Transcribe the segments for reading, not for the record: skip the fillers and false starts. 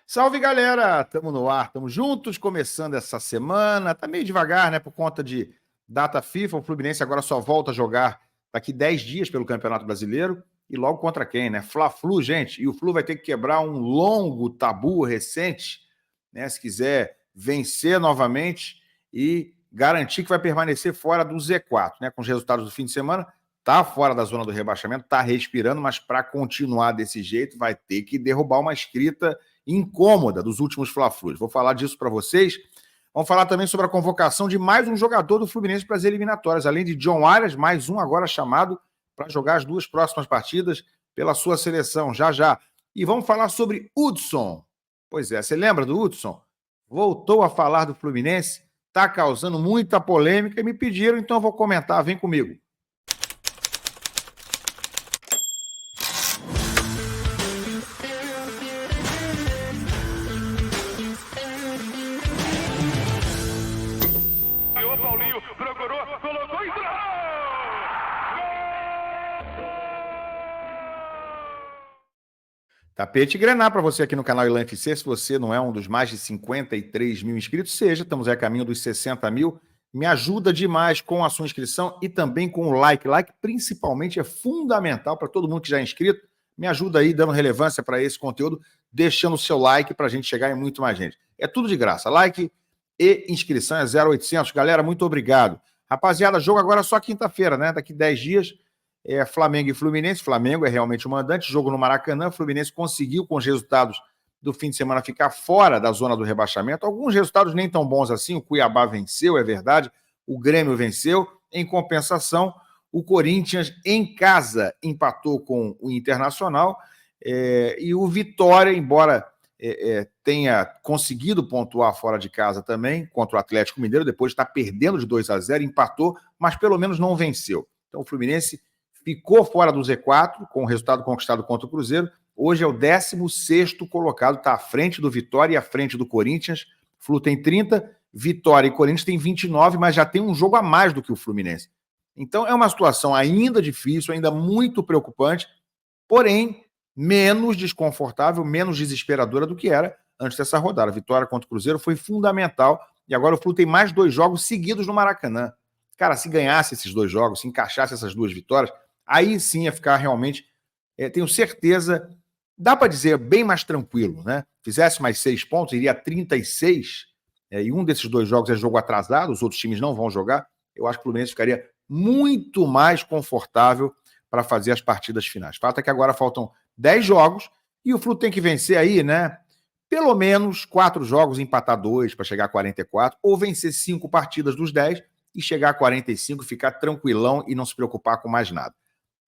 Salve, galera! Tamo no ar, tamo juntos, começando essa semana. Tá meio devagar, né, por conta de data FIFA. O Fluminense agora só volta a jogar daqui 10 dias pelo Campeonato Brasileiro. E logo contra quem, né? Fla-Flu, gente. E o Flu vai ter que quebrar um longo tabu recente, né, se quiser vencer novamente e garantir que vai permanecer fora do Z4, né? Com os resultados do fim de semana, tá fora da zona do rebaixamento, tá respirando, mas para continuar desse jeito vai ter que derrubar uma escrita incômoda dos últimos Fla-Flus. Vou falar disso para vocês. Vamos falar também sobre a convocação de mais um jogador do Fluminense para as eliminatórias, além de John Arias, mais um agora chamado para jogar as duas próximas partidas pela sua seleção, já já. E vamos falar sobre Hudson. Pois é, você lembra do Hudson? Voltou a falar do Fluminense, está causando muita polêmica e me pediram, então eu vou comentar, vem comigo. Tapete Grená para você aqui no canal Ilan FC. Se você não é um dos mais de 53 mil inscritos, seja, estamos aí a caminho dos 60 mil. Me ajuda demais com a sua inscrição e também com o like. Like, principalmente, é fundamental para todo mundo que já é inscrito. Me ajuda aí dando relevância para esse conteúdo, deixando o seu like para a gente chegar em muito mais gente. É tudo de graça. Like e inscrição é 0800. Galera, muito obrigado. Rapaziada, jogo agora só quinta-feira, né? Daqui 10 dias. Flamengo e Fluminense. Flamengo é realmente o mandante, jogo no Maracanã. Fluminense conseguiu, com os resultados do fim de semana, ficar fora da zona do rebaixamento. Alguns resultados nem tão bons assim. O Cuiabá venceu, é verdade. O Grêmio venceu. Em compensação, o Corinthians, em casa, empatou com o Internacional. E o Vitória, embora tenha conseguido pontuar fora de casa também, contra o Atlético Mineiro, depois de estar perdendo de 2-0, empatou, mas pelo menos não venceu. Então o Fluminense ficou fora do Z4, com o resultado conquistado contra o Cruzeiro. Hoje é o 16º colocado, está à frente do Vitória e à frente do Corinthians. O Flu tem 30, Vitória e Corinthians tem 29, mas já tem um jogo a mais do que o Fluminense. Então é uma situação ainda difícil, ainda muito preocupante, porém menos desconfortável, menos desesperadora do que era antes dessa rodada. A vitória contra o Cruzeiro foi fundamental e agora o Flu tem mais 2 jogos seguidos no Maracanã. Cara, se ganhasse esses 2 jogos, se encaixasse essas 2 vitórias, aí sim ia ficar realmente, tenho certeza, dá para dizer, bem mais tranquilo, né? Fizesse mais 6 pontos, iria a 36, e um desses 2 jogos é jogo atrasado, os outros times não vão jogar. Eu acho que o Fluminense ficaria muito mais confortável para fazer as partidas finais. Fato é que agora faltam 10 jogos e o Flu tem que vencer aí, né? Pelo menos 4 jogos, empatar 2 para chegar a 44, ou vencer 5 partidas dos 10 e chegar a 45, ficar tranquilão e não se preocupar com mais nada.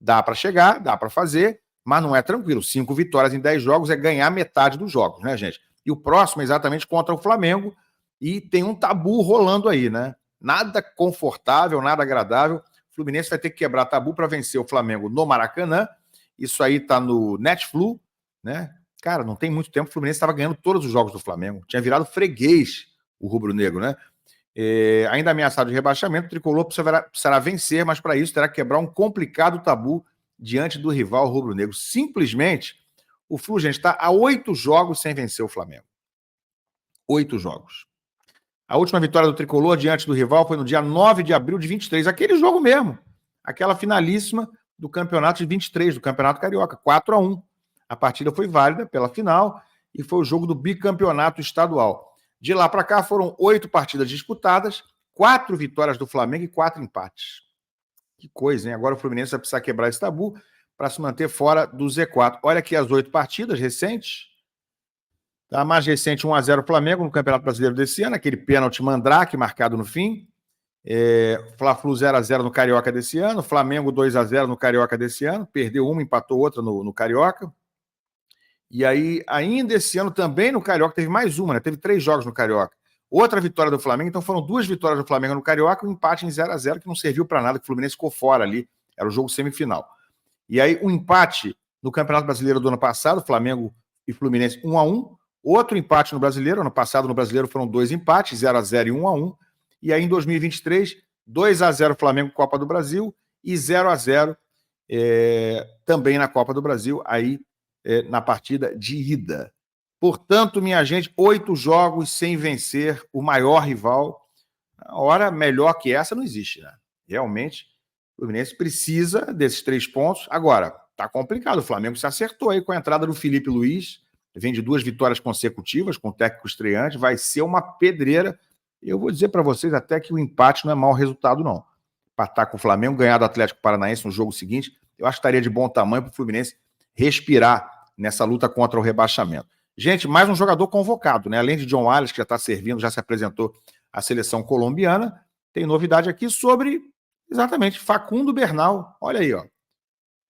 Dá para chegar, dá para fazer, mas não é tranquilo. 5 vitórias em 10 jogos é ganhar metade dos jogos, né, gente? E o próximo é exatamente contra o Flamengo e tem um tabu rolando aí, né? Nada confortável, nada agradável. O Fluminense vai ter que quebrar tabu para vencer o Flamengo no Maracanã. Isso aí tá no Netflu, né? Cara, não tem muito tempo o Fluminense estava ganhando todos os jogos do Flamengo. Tinha virado freguês o rubro-negro, né? Ainda ameaçado de rebaixamento, o Tricolor precisará vencer, mas para isso terá que quebrar um complicado tabu diante do rival rubro-negro. Simplesmente, o Flu, gente, está a 8 jogos sem vencer o Flamengo. 8 jogos. A última vitória do Tricolor diante do rival foi no dia 9 de abril de 23, aquele jogo mesmo, aquela finalíssima do campeonato de 23, do Campeonato Carioca, 4-1. A partida foi válida pela final e foi o jogo do bicampeonato estadual. De lá para cá foram 8 partidas disputadas, 4 vitórias do Flamengo e 4 empates. Que coisa, hein? Agora o Fluminense vai precisar quebrar esse tabu para se manter fora do Z4. Olha aqui as 8 partidas recentes. A mais recente, 1-0 Flamengo no Campeonato Brasileiro desse ano, aquele pênalti mandrake marcado no fim. Fla-Flu 0-0 no Carioca desse ano. Flamengo 2-0 no Carioca desse ano. Perdeu uma, empatou outra no Carioca. E aí, ainda esse ano também no Carioca, teve mais uma, né? Teve 3 jogos no Carioca. Outra vitória do Flamengo, então foram 2 vitórias do Flamengo no Carioca e um empate em 0-0 que não serviu para nada, que o Fluminense ficou fora ali, era o jogo semifinal. E aí, um empate no Campeonato Brasileiro do ano passado, Flamengo e Fluminense 1-1, outro empate no Brasileiro, ano passado no Brasileiro foram 2 empates, 0-0 e 1-1, e aí em 2023, 2-0 Flamengo Copa do Brasil e 0-0 também na Copa do Brasil, aí na partida de ida. Portanto, minha gente, 8 jogos sem vencer o maior rival. A hora melhor que essa não existe, né? Realmente, o Fluminense precisa desses 3 pontos. Agora, tá complicado. O Flamengo se acertou aí com a entrada do Felipe Luiz. Vem de 2 vitórias consecutivas com o técnico estreante. Vai ser uma pedreira. Eu vou dizer para vocês até que o empate não é mau resultado, não. Empatar com o Flamengo, ganhar do Atlético Paranaense no jogo seguinte, eu acho que estaria de bom tamanho para o Fluminense respirar nessa luta contra o rebaixamento. Gente, mais um jogador convocado, né? Além de John Wallace, que já está servindo, já se apresentou à seleção colombiana, tem novidade aqui sobre, exatamente, Facundo Bernal. Olha aí, ó.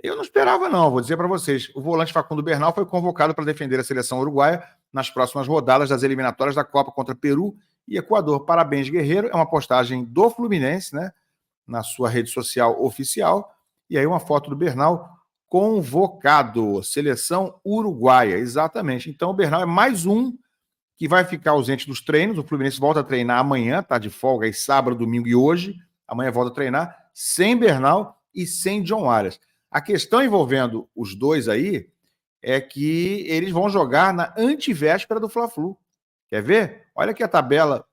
Eu não esperava, não, vou dizer para vocês. O volante Facundo Bernal foi convocado para defender a seleção uruguaia nas próximas rodadas das eliminatórias da Copa contra Peru e Equador. Parabéns, guerreiro. É uma postagem do Fluminense, né? Na sua rede social oficial. E aí uma foto do Bernal convocado. Seleção uruguaia, exatamente. Então o Bernal é mais um que vai ficar ausente dos treinos. O Fluminense volta a treinar amanhã, tá de folga aí sábado, domingo e hoje. Amanhã volta a treinar sem Bernal e sem John Arias. A questão envolvendo os dois aí é que eles vão jogar na antivéspera do Fla-Flu. Quer ver? Olha aqui a tabela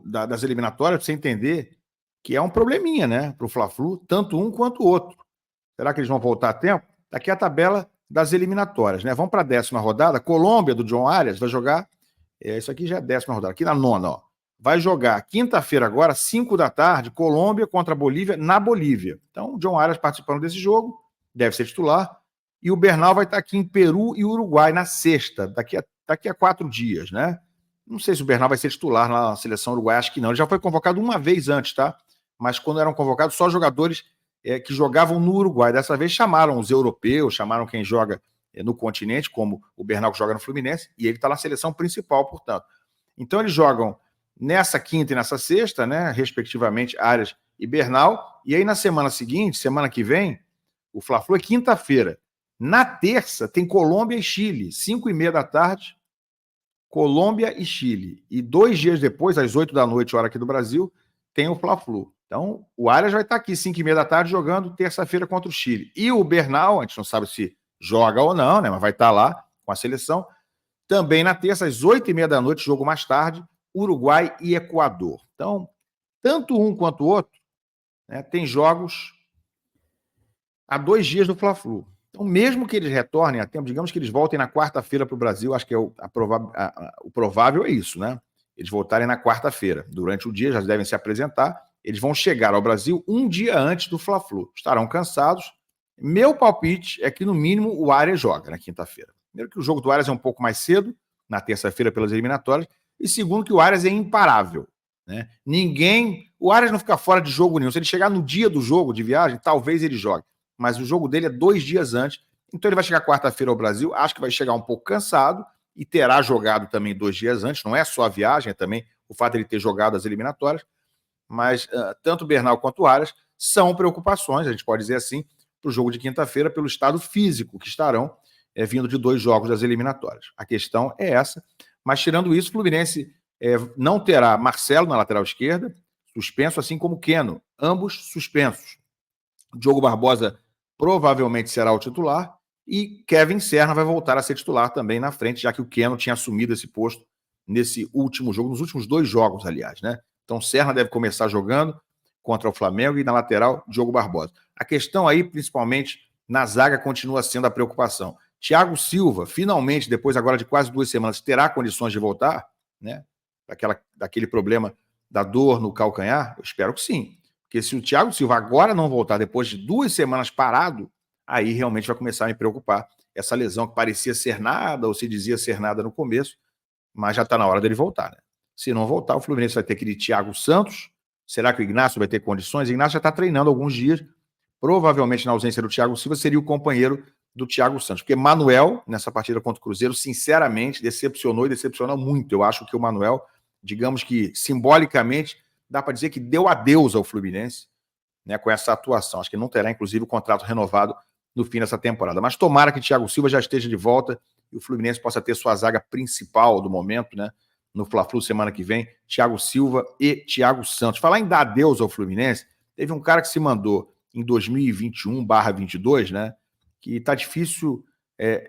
das eliminatórias, para você entender que é um probleminha, né? Para o Fla-Flu, tanto um quanto o outro. Será que eles vão voltar a tempo? Aqui é a tabela das eliminatórias, né? Vamos para a 10ª rodada. Colômbia, do John Arias, vai jogar. Isso aqui já é a 10ª rodada. Aqui na 9ª, ó. Vai jogar quinta-feira agora, 5 da tarde, Colômbia contra a Bolívia, na Bolívia. Então, o John Arias participando desse jogo, deve ser titular. E o Bernal vai estar aqui em Peru e Uruguai na sexta, daqui a 4 dias, né? Não sei se o Bernal vai ser titular na seleção uruguaia, acho que não. Ele já foi convocado uma vez antes, tá? Mas quando eram convocados, só jogadores que jogavam no Uruguai. Dessa vez chamaram os europeus, chamaram quem joga no continente, como o Bernal que joga no Fluminense, e ele está na seleção principal, portanto. Então eles jogam nessa quinta e nessa sexta, né, respectivamente, Arias e Bernal, e aí na semana seguinte, semana que vem, o Fla-Flu é quinta-feira. Na terça tem Colômbia e Chile, 5h30 da tarde, Colômbia e Chile. E 2 dias depois, às 8 da noite, hora aqui do Brasil, tem o Fla-Flu. Então, o Arias vai estar aqui 5h30 da tarde jogando terça-feira contra o Chile. E o Bernal, a gente não sabe se joga ou não, né, mas vai estar lá com a seleção. Também na terça, às 8h30 da noite, jogo mais tarde, Uruguai e Equador. Então, tanto um quanto o outro, né, tem jogos a 2 dias do Fla-Flu. Então, mesmo que eles retornem a tempo, digamos que eles voltem na quarta-feira para o Brasil, acho que é o provável é isso, né? Eles voltarem na quarta-feira. Durante o dia, já devem se apresentar. Eles vão chegar ao Brasil um dia antes do Fla-Flu. Estarão cansados. Meu palpite é que, no mínimo, o Arias joga na quinta-feira. Primeiro que o jogo do Arias é um pouco mais cedo, na terça-feira pelas eliminatórias, e segundo que o Arias é imparável, né? O Arias não fica fora de jogo nenhum. Se ele chegar no dia do jogo de viagem, talvez ele jogue. Mas o jogo dele é 2 dias antes. Então ele vai chegar quarta-feira ao Brasil, acho que vai chegar um pouco cansado e terá jogado também 2 dias antes. Não é só a viagem, é também o fato de ele ter jogado as eliminatórias. Mas tanto o Bernal quanto o Arias são preocupações, a gente pode dizer assim, para o jogo de quinta-feira, pelo estado físico que estarão vindo de 2 jogos das eliminatórias. A questão é essa. Mas tirando isso, o Fluminense não terá Marcelo na lateral esquerda, suspenso, assim como Keno, ambos suspensos. Diogo Barbosa provavelmente será o titular e Kevin Serna vai voltar a ser titular também na frente, já que o Keno tinha assumido esse posto nesse último jogo, nos últimos 2 jogos, aliás, né? Então Serna deve começar jogando contra o Flamengo e na lateral, Diogo Barbosa. A questão aí, principalmente, na zaga continua sendo a preocupação. Thiago Silva, finalmente, depois agora de quase 2 semanas, terá condições de voltar, né? Daquele problema da dor no calcanhar? Eu espero que sim. Porque se o Thiago Silva agora não voltar depois de 2 semanas parado, aí realmente vai começar a me preocupar. Essa lesão que parecia ser nada, ou se dizia ser nada no começo, mas já está na hora dele voltar, né? Se não voltar, o Fluminense vai ter aquele Thiago Santos. Será que o Ignacio vai ter condições? O Ignacio já está treinando há alguns dias. Provavelmente, na ausência do Thiago Silva, seria o companheiro do Thiago Santos. Porque Manuel, nessa partida contra o Cruzeiro, sinceramente, decepcionou e decepcionou muito. Eu acho que o Manuel, digamos que simbolicamente, dá para dizer que deu adeus ao Fluminense, né, com essa atuação. Acho que não terá, inclusive, o contrato renovado no fim dessa temporada. Mas tomara que Thiago Silva já esteja de volta e o Fluminense possa ter sua zaga principal do momento, né? No Fla-Flu semana que vem, Thiago Silva e Thiago Santos. Falar em dar adeus ao Fluminense, teve um cara que se mandou em 2021/22, né? Que tá difícil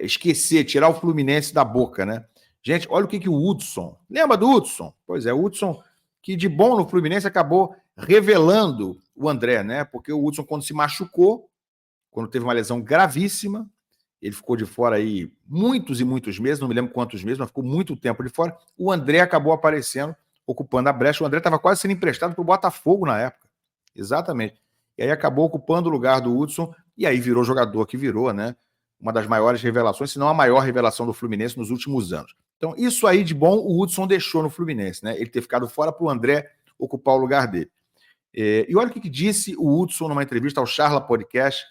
esquecer, tirar o Fluminense da boca, né? Gente, olha o que o Hudson... Lembra do Hudson? Pois é, o Hudson, que de bom no Fluminense acabou revelando o André, né? Porque o Hudson, quando se machucou, quando teve uma lesão gravíssima, ele ficou de fora aí muitos e muitos meses, não me lembro quantos meses, mas ficou muito tempo de fora. O André acabou aparecendo, ocupando a brecha. O André estava quase sendo emprestado para o Botafogo na época. Exatamente. E aí acabou ocupando o lugar do Hudson, e aí virou jogador que virou, né? Uma das maiores revelações, se não a maior revelação do Fluminense nos últimos anos. Então, isso aí de bom o Hudson deixou no Fluminense, né? Ele ter ficado fora para o André ocupar o lugar dele. E olha o que disse o Hudson numa entrevista ao Charla Podcast,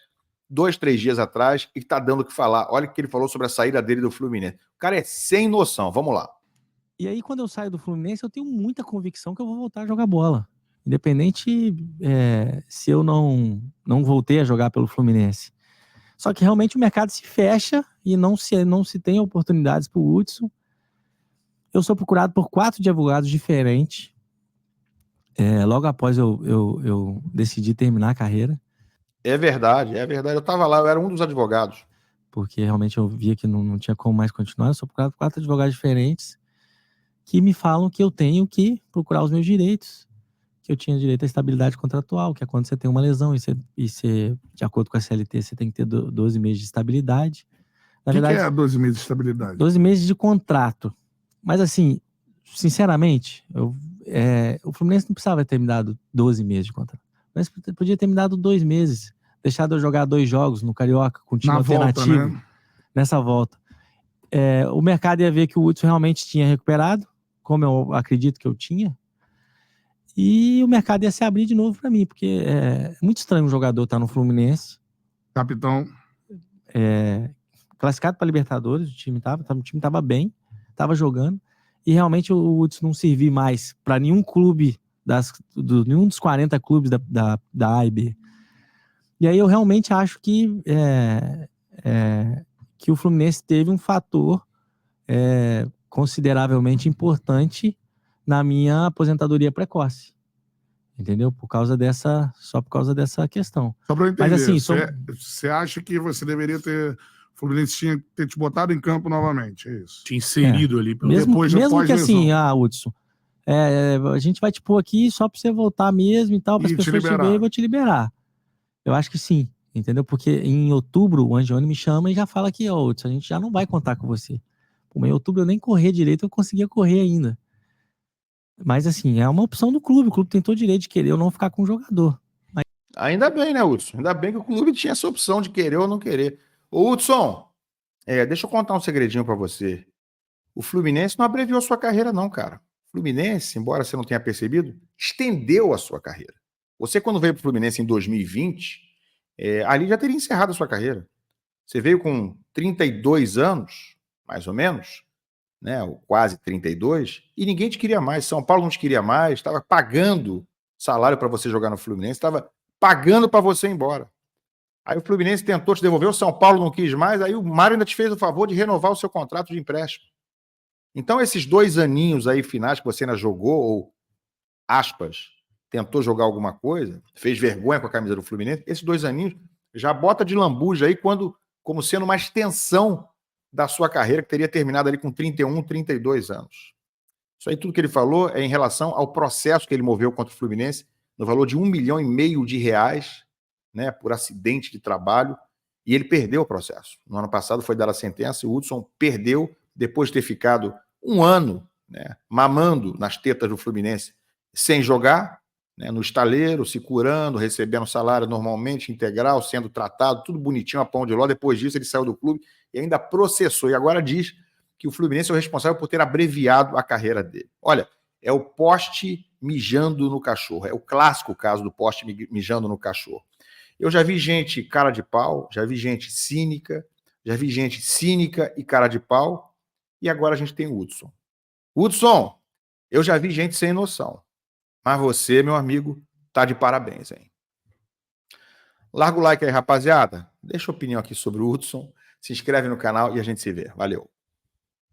2, 3 dias atrás, e que está dando o que falar. Olha o que ele falou sobre a saída dele do Fluminense. O cara é sem noção. Vamos lá. E aí, quando eu saio do Fluminense, eu tenho muita convicção que eu vou voltar a jogar bola. Independente se eu não voltei a jogar pelo Fluminense. Só que realmente o mercado se fecha e não se tem oportunidades para o Hudson. Eu sou procurado por 4 advogados diferentes. Logo após eu decidi terminar a carreira. É verdade, é verdade. Eu estava lá, eu era um dos advogados. Porque realmente eu via que não tinha como mais continuar. Eu sou procurado por 4 advogados diferentes que me falam que eu tenho que procurar os meus direitos, que eu tinha direito à estabilidade contratual, que é quando você tem uma lesão e você, de acordo com a CLT, você tem que ter 12 meses de estabilidade. Na verdade, que é 12 meses de estabilidade? 12 meses de contrato. Mas assim, sinceramente, o Fluminense não precisava ter me dado 12 meses de contrato. Mas podia ter me dado 2 meses, deixado eu jogar 2 jogos no Carioca, com time alternativo, volta, né? Nessa volta. O mercado ia ver que o Hudson realmente tinha recuperado, como eu acredito que eu tinha, e o mercado ia se abrir de novo para mim, porque é muito estranho um jogador estar no Fluminense. Capitão. Classificado para Libertadores, o time estava bem, estava jogando, e realmente o Hudson não servia mais para nenhum clube, nenhum dos 40 clubes da A e B. E aí eu realmente acho que o Fluminense teve um fator consideravelmente importante na minha aposentadoria precoce. Entendeu? Só por causa dessa questão. Só para eu entender, mas, assim, você acha que você deveria ter... O Fluminense tinha que ter te botado em campo novamente, é isso? Te inserido ali. Mesmo que assim, Hudson, a gente vai te pôr aqui só para você voltar mesmo e tal, para as pessoas te verem e vou te liberar. Eu acho que sim, entendeu? Porque em outubro o Angione me chama e já fala que, Hudson, a gente já não vai contar com você. Em outubro eu nem correr direito, eu conseguia correr ainda. Mas assim, é uma opção do clube. O clube tem todo o direito de querer ou não ficar com o jogador. Mas... Ainda bem, né, Hudson? Ainda bem que o clube tinha essa opção de querer ou não querer. Ô, Hudson, deixa eu contar um segredinho para você. O Fluminense não abreviou sua carreira, não, cara. O Fluminense, embora você não tenha percebido, estendeu a sua carreira. Você, quando veio para o Fluminense em 2020, ali já teria encerrado a sua carreira. Você veio com 32 anos, mais ou menos, né, ou quase 32, e ninguém te queria mais. São Paulo não te queria mais, estava pagando salário para você jogar no Fluminense, estava pagando para você ir embora. Aí o Fluminense tentou te devolver, o São Paulo não quis mais, aí o Mário ainda te fez o favor de renovar o seu contrato de empréstimo. Então esses 2 aninhos aí finais que você ainda jogou, ou aspas, tentou jogar alguma coisa, fez vergonha com a camisa do Fluminense, esses 2 aninhos já bota de lambuja aí como sendo uma extensão da sua carreira, que teria terminado ali com 31, 32 anos. Isso aí tudo que ele falou é em relação ao processo que ele moveu contra o Fluminense, no valor de R$1,5 milhão, né, por acidente de trabalho, e ele perdeu o processo. No ano passado foi dada a sentença, e o Hudson perdeu, depois de ter ficado 1 ano, né, mamando nas tetas do Fluminense, sem jogar, né, no estaleiro, se curando, recebendo salário normalmente, integral, sendo tratado, tudo bonitinho, a pão de ló. Depois disso, ele saiu do clube e ainda processou. E agora diz que o Fluminense é o responsável por ter abreviado a carreira dele. Olha, é o poste mijando no cachorro. É o clássico caso do poste mijando no cachorro. Eu já vi gente cara de pau, já vi gente cínica, já vi gente cínica e cara de pau, e agora a gente tem o Hudson. Hudson, eu já vi gente sem noção. Mas você, meu amigo, tá de parabéns, hein? Larga o like aí, rapaziada. Deixa a opinião aqui sobre o Hudson. Se inscreve no canal e a gente se vê. Valeu.